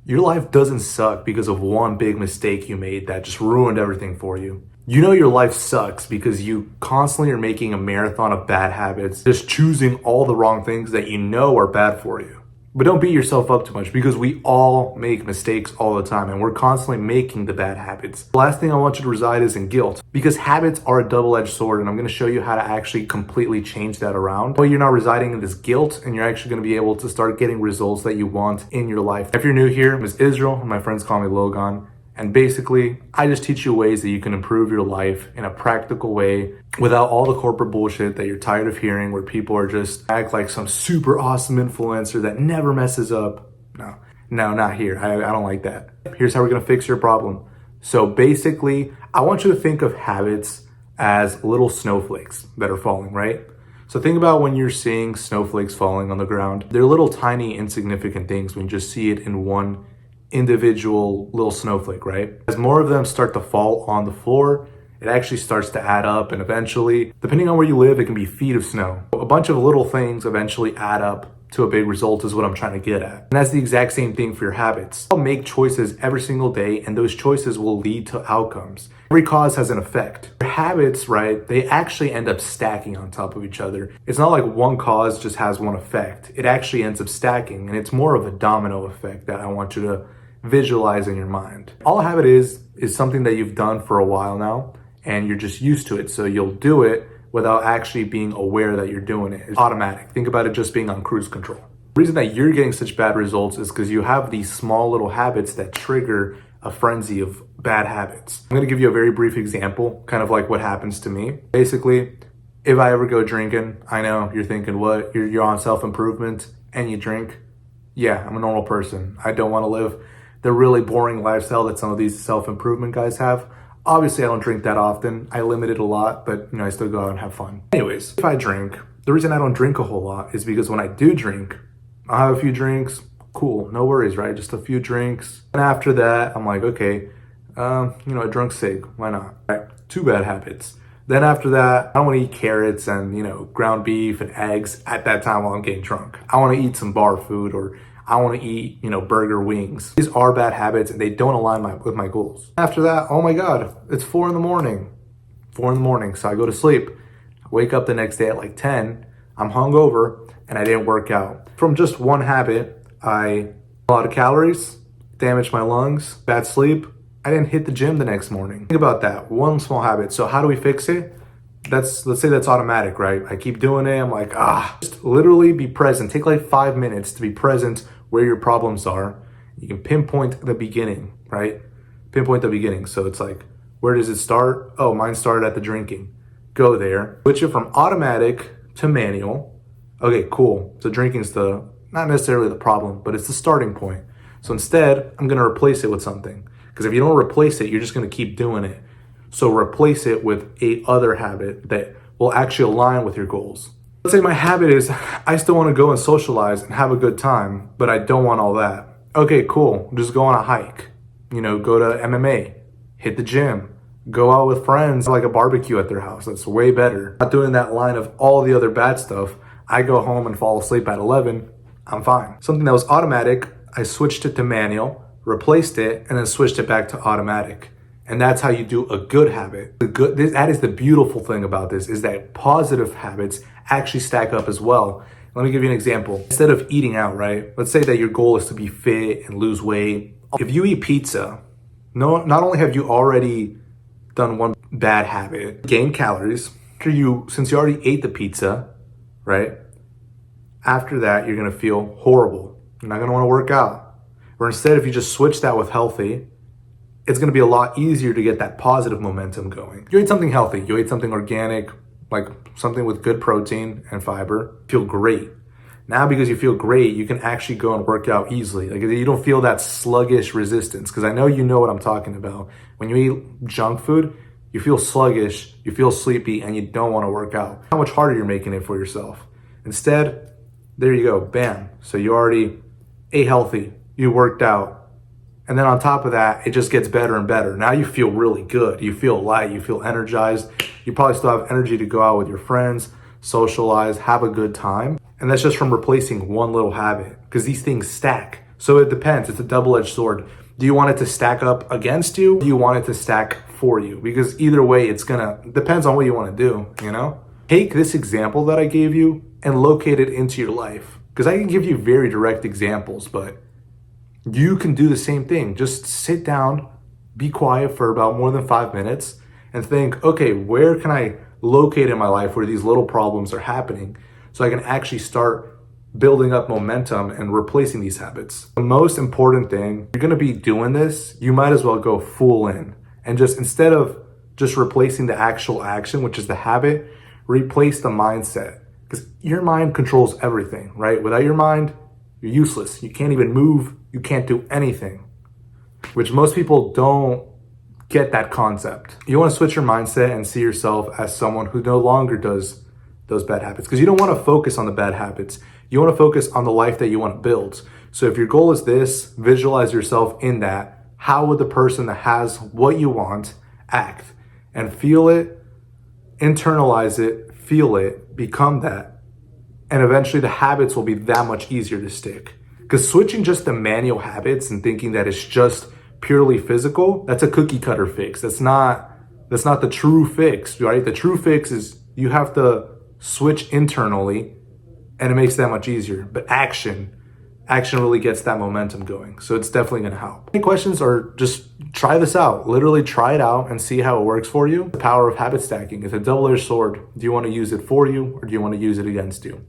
Your life doesn't suck because of one big mistake you made that just ruined everything for you. You know your life sucks because you constantly are making a marathon of bad habits, just choosing all the wrong things that you know are bad for you. But don't beat yourself up too much because we all make mistakes all the time and we're constantly making the bad habits. The last thing I want you to reside is in guilt because habits are a double-edged sword, and I'm going to show you how to actually completely change that around. Well, you're not residing in this guilt and you're actually going to be able to start getting results that you want in your life. If you're new here, I'm Israel and my friends call me Logan. And basically, I just teach you ways that you can improve your life in a practical way without all the corporate bullshit that you're tired of hearing, where people are just act like some super awesome influencer that never messes up. No, not here. I don't like that. Here's how we're gonna fix your problem. So basically, I want you to think of habits as little snowflakes that are falling, right? So think about when you're seeing snowflakes falling on the ground. They're little tiny insignificant things when you just see it in one individual little snowflake, right? As more of them start to fall on the floor, it actually starts to add up, and eventually, depending on where you live, it can be feet of snow. A bunch of little things eventually add up to a big result is what I'm trying to get at. And that's the exact same thing for your habits. I'll make choices every single day, and those choices will lead to outcomes. Every cause has an effect. Your habits, right, they actually end up stacking on top of each other. It's not like one cause just has one effect. It actually ends up stacking, and it's more of a domino effect that I want you to visualize in your mind. All a habit is something that you've done for a while now, and you're just used to it. So you'll do it without actually being aware that you're doing it. It's automatic. Think about it just being on cruise control. The reason that you're getting such bad results is because you have these small little habits that trigger a frenzy of bad habits. I'm gonna give you a very brief example, kind of like what happens to me. Basically, if I ever go drinking, I know you're thinking, what? You're on self-improvement and you drink? Yeah, I'm a normal person. I don't wanna live the really boring lifestyle that some of these self-improvement guys have. Obviously, I don't drink that often. I limit it a lot, but I still go out and have fun. Anyways, if I drink, the reason I don't drink a whole lot is because when I do drink, I'll have a few drinks, cool, no worries, right? Just a few drinks. And after that, I'm like, okay, a drunk sig, why not? Right? Two bad habits. Then after that, I don't want to eat carrots and, ground beef and eggs at that time while I'm getting drunk. I want to eat some bar food, or I want to eat, burger wings. These are bad habits and they don't align with my goals. After that, oh my God, it's 4 in the morning. So I go to sleep. I wake up the next day at like 10. I'm hungover and I didn't work out. From just one habit, I ate a lot of calories, damaged my lungs, bad sleep. I didn't hit the gym the next morning. Think about that, one small habit. So how do we fix it? Let's say that's automatic, right? I keep doing it. I'm like, just literally be present. Take like 5 minutes to be present where your problems are. You can pinpoint the beginning, right? Pinpoint the beginning. So it's like, where does it start? Oh, mine started at the drinking. Go there. Switch it from automatic to manual. Okay, cool. So drinking's not necessarily the problem, but it's the starting point. So instead, I'm gonna replace it with something. Because if you don't replace it, you're just gonna keep doing it. So replace it with a other habit that will actually align with your goals. Let's say my habit is I still want to go and socialize and have a good time, but I don't want all that. Okay, cool. Just go on a hike, go to MMA, hit the gym, go out with friends, like a barbecue at their house. That's way better. Not doing that line of all the other bad stuff. I go home and fall asleep at 11. I'm fine. Something that was automatic, I switched it to manual, replaced it, and then switched it back to automatic. And that's how you do a good habit. That is the beautiful thing about this, is that positive habits actually stack up as well. Let me give you an example. Instead of eating out, right? Let's say that your goal is to be fit and lose weight. If you eat pizza, not only have you already done one bad habit, gain calories, since you already ate the pizza, right? After that, you're gonna feel horrible. You're not gonna wanna work out. Or instead, if you just switch that with healthy, it's gonna be a lot easier to get that positive momentum going. You ate something healthy, you ate something organic, like something with good protein and fiber, feel great. Now, because you feel great, you can actually go and work out easily. Like, you don't feel that sluggish resistance, because I know you know what I'm talking about. When you eat junk food, you feel sluggish, you feel sleepy, and you don't wanna work out. How much harder you're making it for yourself. Instead, there you go, bam. So you already ate healthy, you worked out, and then on top of that, it just gets better and better. Now you feel really good. You feel light, you feel energized. You probably still have energy to go out with your friends, socialize, have a good time. And that's just from replacing one little habit, because these things stack. So it depends. It's a double-edged sword. Do you want it to stack up against you? Do you want it to stack for you? Because either way, depends on what you want to do, you know? Take this example that I gave you and locate it into your life. Because I can give you very direct examples, but you can do the same thing. Just sit down, be quiet for about more than 5 minutes and think, okay, where can I locate in my life where these little problems are happening so I can actually start building up momentum and replacing these habits. The most important thing, you're gonna be doing this, you might as well go full in and just instead of just replacing the actual action, which is the habit, replace the mindset. Because your mind controls everything, right? Without your mind, you're useless. You can't even move, you can't do anything, which most people don't get that concept. You wanna switch your mindset and see yourself as someone who no longer does those bad habits because you don't want to focus on the bad habits. You want to focus on the life that you want to build. So if your goal is this, visualize yourself in that. How would the person that has what you want act? And feel it, internalize it, feel it, become that. And eventually the habits will be that much easier to stick. Because switching just the manual habits and thinking that it's just purely physical, that's a cookie cutter fix. That's not the true fix, right? The true fix is you have to switch internally and it makes that much easier. But action really gets that momentum going. So it's definitely gonna help. Any questions or just try this out. Literally try it out and see how it works for you. The power of habit stacking is a double-edged sword. Do you wanna use it for you or do you wanna use it against you?